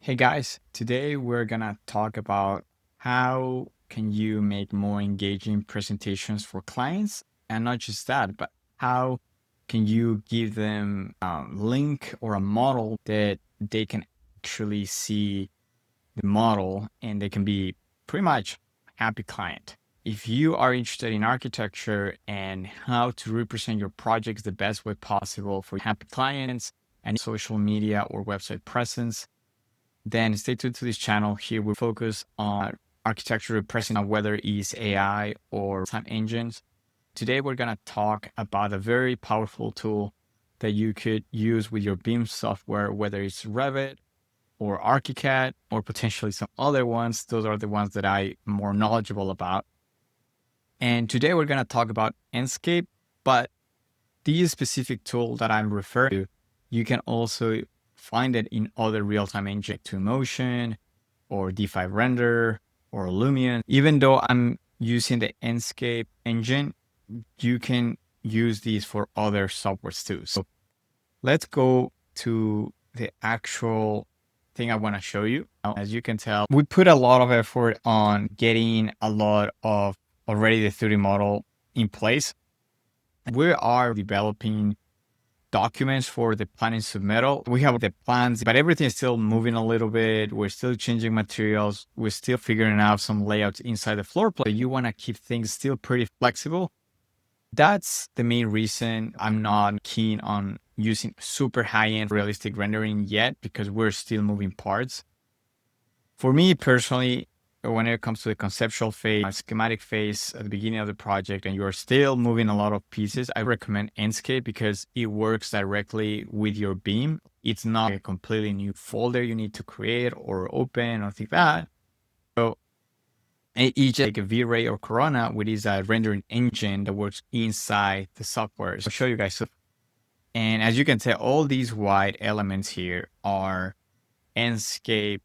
Hey guys, today we're gonna talk about how can you make more engaging presentations for clients, and not just that, but how can you give them a link or a model that they can actually see the model and they can be pretty much happy client. If you are interested in architecture and how to represent your projects the best way possible for happy clients and social media or website presence, then stay tuned to this channel. Here we focus on architecture representing whether it's AI or time engines. Today we're going to talk about a very powerful tool that you could use with your BIM software, whether it's Revit or ArchiCAD or potentially some other ones. Those are the ones that I'm more knowledgeable about. And today we're going to talk about Enscape, but this specific tool that I'm referring to, you can also find it in other real-time engines, 2Motion or D5 Render or Lumion. Even though I'm using the Enscape engine, you can use these for other softwares too. So let's go to the actual thing I want to show you. As you can tell, we put a lot of effort on getting a lot of already the 3D model in place. We are developing documents for the planning submittal. We have the plans, but everything is still moving a little bit. We're still changing materials. We're still figuring out some layouts inside the floor plan. You want to keep things still pretty flexible. That's the main reason I'm not keen on using super high-end realistic rendering yet, because we're still moving parts. For me personally, when it comes to the conceptual phase, schematic phase at the beginning of the project, and you're still moving a lot of pieces, I recommend Enscape because it works directly with your BIM. It's not a completely new folder you need to create or open or things like that. So each like a V-Ray or Corona, which is a rendering engine that works inside the software. So I'll show you guys. And as you can tell, all these white elements here are Enscape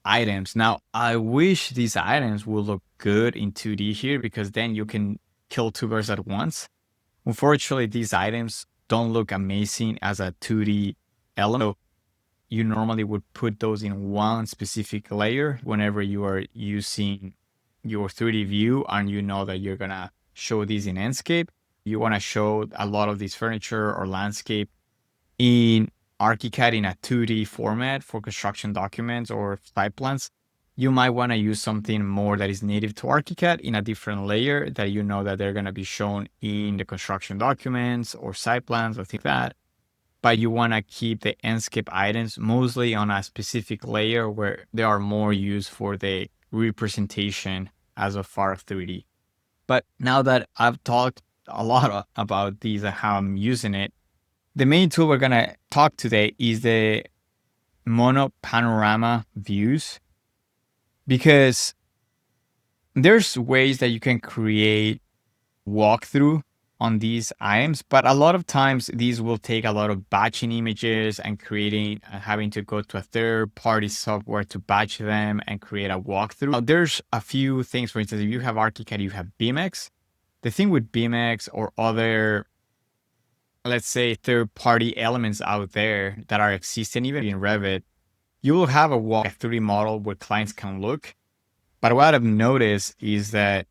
items. Now, I wish these items will look good in 2D here, because then you can kill two birds at once. Unfortunately, these items don't look amazing as a 2D element. So you normally would put those in one specific layer whenever you are using your 3D view and you know that you're gonna show these in Enscape. You wanna show a lot of this furniture or landscape in ArchiCAD in a 2D format for construction documents or site plans. You might want to use something more that is native to ArchiCAD in a different layer that you know that they're going to be shown in the construction documents or site plans or things like that. But you want to keep the Enscape items mostly on a specific layer where they are more used for the representation as a far 3D. But now that I've talked a lot about these and how I'm using it, the main tool we're going to talk today is the mono panorama views, because there's ways that you can create walkthrough on these items, but a lot of times these will take a lot of batching images and creating, having to go to a third-party software to batch them and create a walkthrough. Now, there's a few things. For instance, if you have ArchiCAD, you have BIMX. The thing with BIMX or other, let's say, third-party elements out there that are existing even in Revit, you will have a 3D model where clients can look. But what I've noticed is that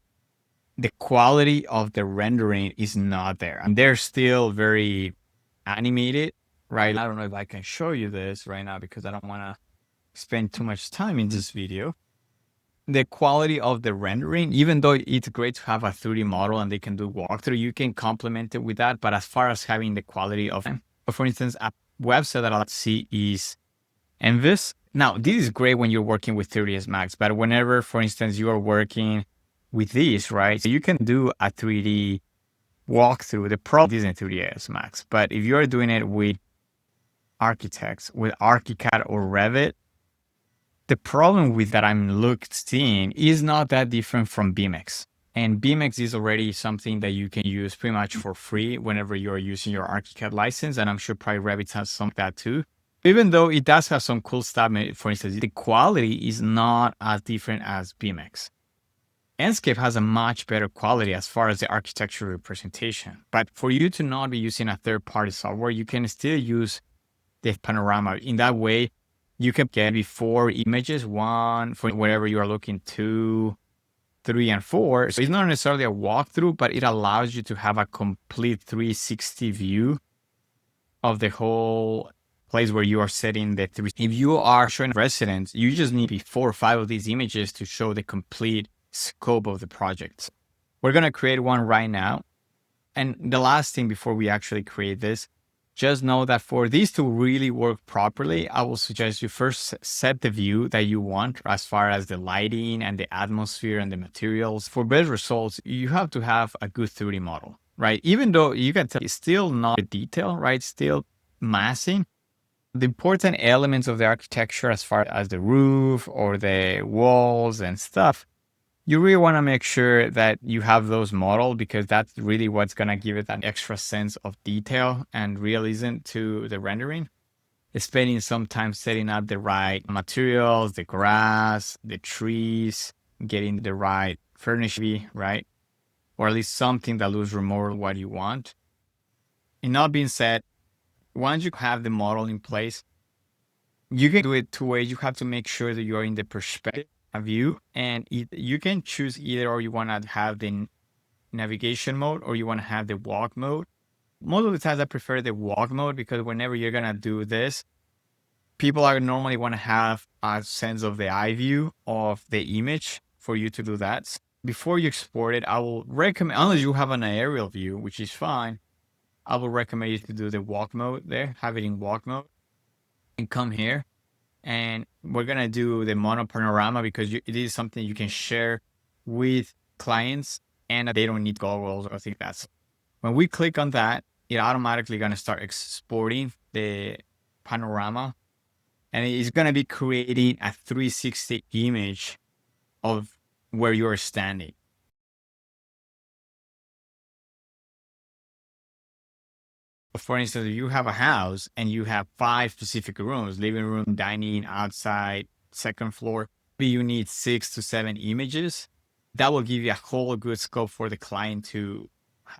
the quality of the rendering is not there. And they're still very animated, right? I don't know if I can show you this right now because I don't want to spend too much time in this video. The quality of the rendering, even though it's great to have a 3D model and they can do walkthrough, you can complement it with that. But as far as having the quality of, for instance, a website that I'll see is Envis. Now, this is great when you're working with 3ds Max, but whenever, for instance, you are working with these, right? So you can do a 3D walkthrough. The problem isn't 3ds Max, but if you're doing it with architects, with ArchiCAD or Revit, the problem with that I'm seeing is not that different from BIMX. And BIMX is already something that you can use pretty much for free whenever you're using your ArchiCAD license. And I'm sure probably Revit has some of that too. Even though it does have some cool stuff, for instance, the quality is not as different as BIMX. Enscape has a much better quality as far as the architecture representation. But for you to not be using a third-party software, you can still use the panorama. In that way, You can get maybe 4 images, one for wherever you are looking, 2, 3, and 4. So it's not necessarily a walkthrough, but it allows you to have a complete 360 view of the whole place where you are setting the 3. If you are showing residents, you just need 4 or 5 of these images to show the complete scope of the project. We're going to create one right now. And the last thing before we actually create this, just know that for these to really work properly, I will suggest you first set the view that you want as far as the lighting and the atmosphere and the materials. For better results, you have to have a good 3D model, right? Even though you can tell it's still not a detail, right? Still massing. The important elements of the architecture as far as the roof or the walls and stuff, you really want to make sure that you have those modeled, because that's really what's going to give it an extra sense of detail and realism to the rendering. Spending some time setting up the right materials, the grass, the trees, getting the right furnishing, right? Or at least something that looks remotely what you want. And that being said, once you have the model in place, you can do it 2 ways. You have to make sure that you're in the perspective view, and you can choose either, or you want to have the navigation mode or you want to have the walk mode. Most of the times I prefer the walk mode, because whenever you're going to do this, people are normally want to have a sense of the eye view of the image for you to do that. Before you export it, I will recommend, unless you have an aerial view, which is fine, I will recommend you to do the walk mode there, have it in walk mode, and come here. And we're going to do the mono panorama, because it is something you can share with clients and they don't need goggles or things like that. When we click on that, it automatically going to start exporting the panorama, and it's going to be creating a 360 image of where you're standing. For instance, if you have a house and you have 5 specific rooms, living room, dining, outside, second floor, maybe you need 6 to 7 images. That will give you a whole good scope for the client to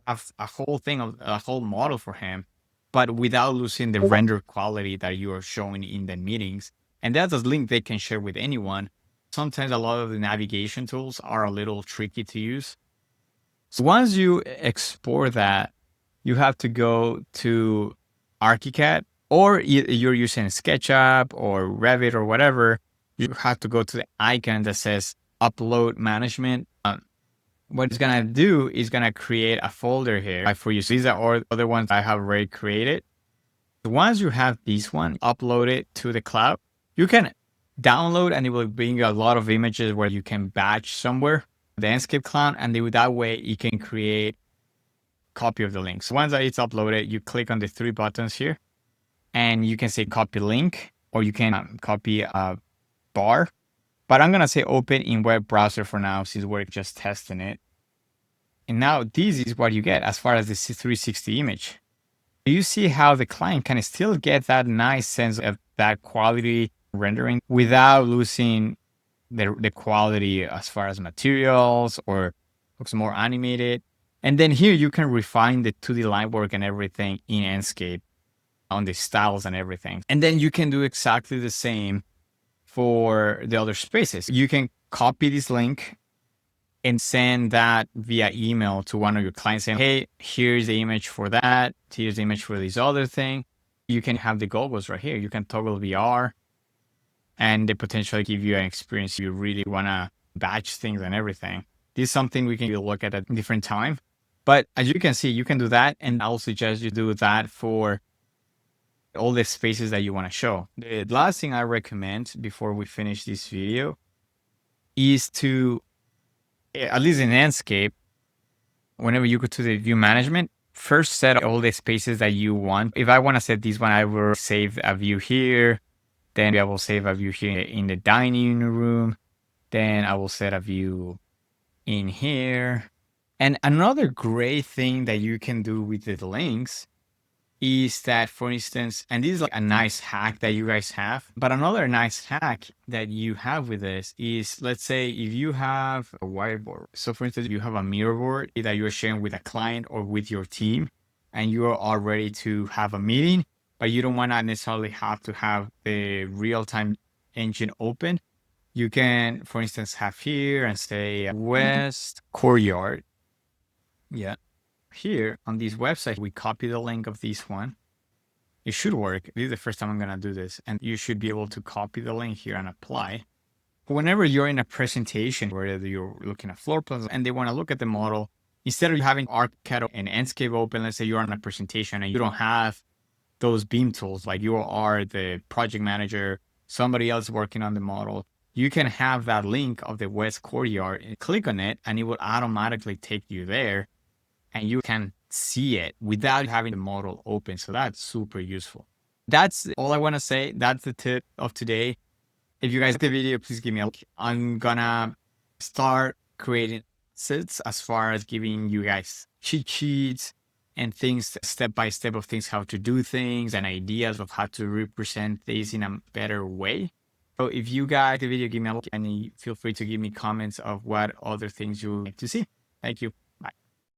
have a whole thing, of a whole model for him, but without losing the render quality that you are showing in the meetings. And that's a link they can share with anyone. Sometimes a lot of the navigation tools are a little tricky to use. So once you export that, you have to go to ArchiCAD, or you're using SketchUp or Revit or whatever. You have to go to the icon that says upload management. What it's going to do is going to create a folder here for you. So these are all other ones I have already created. Once you have this one, upload it to the cloud, you can download, and it will bring you a lot of images where you can batch somewhere the Enscape cloud, and that way you can create copy of the link. So once it's uploaded, you click on the 3 buttons here, and you can say copy link, or you can copy a bar. But I'm going to say open in web browser for now, since we're just testing it. And now this is what you get as far as the 360 image. You see how the client can still get that nice sense of that quality rendering without losing the quality as far as materials, or looks more animated. And then here you can refine the 2D line work and everything in Enscape on the styles and everything. And then you can do exactly the same for the other spaces. You can copy this link and send that via email to one of your clients saying, hey, here's the image for that. Here's the image for this other thing. You can have the goggles right here. You can toggle VR, and they potentially give you an experience. You really want to batch things and everything. This is something we can look at a different time. But as you can see, you can do that. And I'll suggest you do that for all the spaces that you want to show. The last thing I recommend before we finish this video is to, at least in Enscape, whenever you go to the view management, first set all the spaces that you want. If I want to set this one, I will save a view here. Then I will save a view here in the dining room. Then I will set a view in here. And another great thing that you can do with the links is that, for instance, and this is like a nice hack that you guys have, but another nice hack that you have with this is, let's say if you have a whiteboard. So for instance, you have a mirror board that you're sharing with a client or with your team, and you're all ready to have a meeting, but you don't want to necessarily have to have the real-time engine open. You can, for instance, have here and say West Courtyard. Yeah. Here on this website, we copy the link of this one. It should work. This is the first time I'm going to do this. And you should be able to copy the link here and apply. Whenever you're in a presentation where you're looking at floor plans and they want to look at the model, instead of having ArchiCAD and Enscape open, let's say you're on a presentation and you don't have those beam tools, like you are the project manager, somebody else working on the model, you can have that link of the West Courtyard and click on it and it will automatically take you there and you can see it without having the model open. So that's super useful. That's all I want to say. That's the tip of today. If you guys like the video, please give me a like. I'm gonna start creating sets as far as giving you guys cheat sheets and things step by step of things, how to do things and ideas of how to represent things in a better way. So if you guys like the video, give me a like and feel free to give me comments of what other things you like to see. Thank you.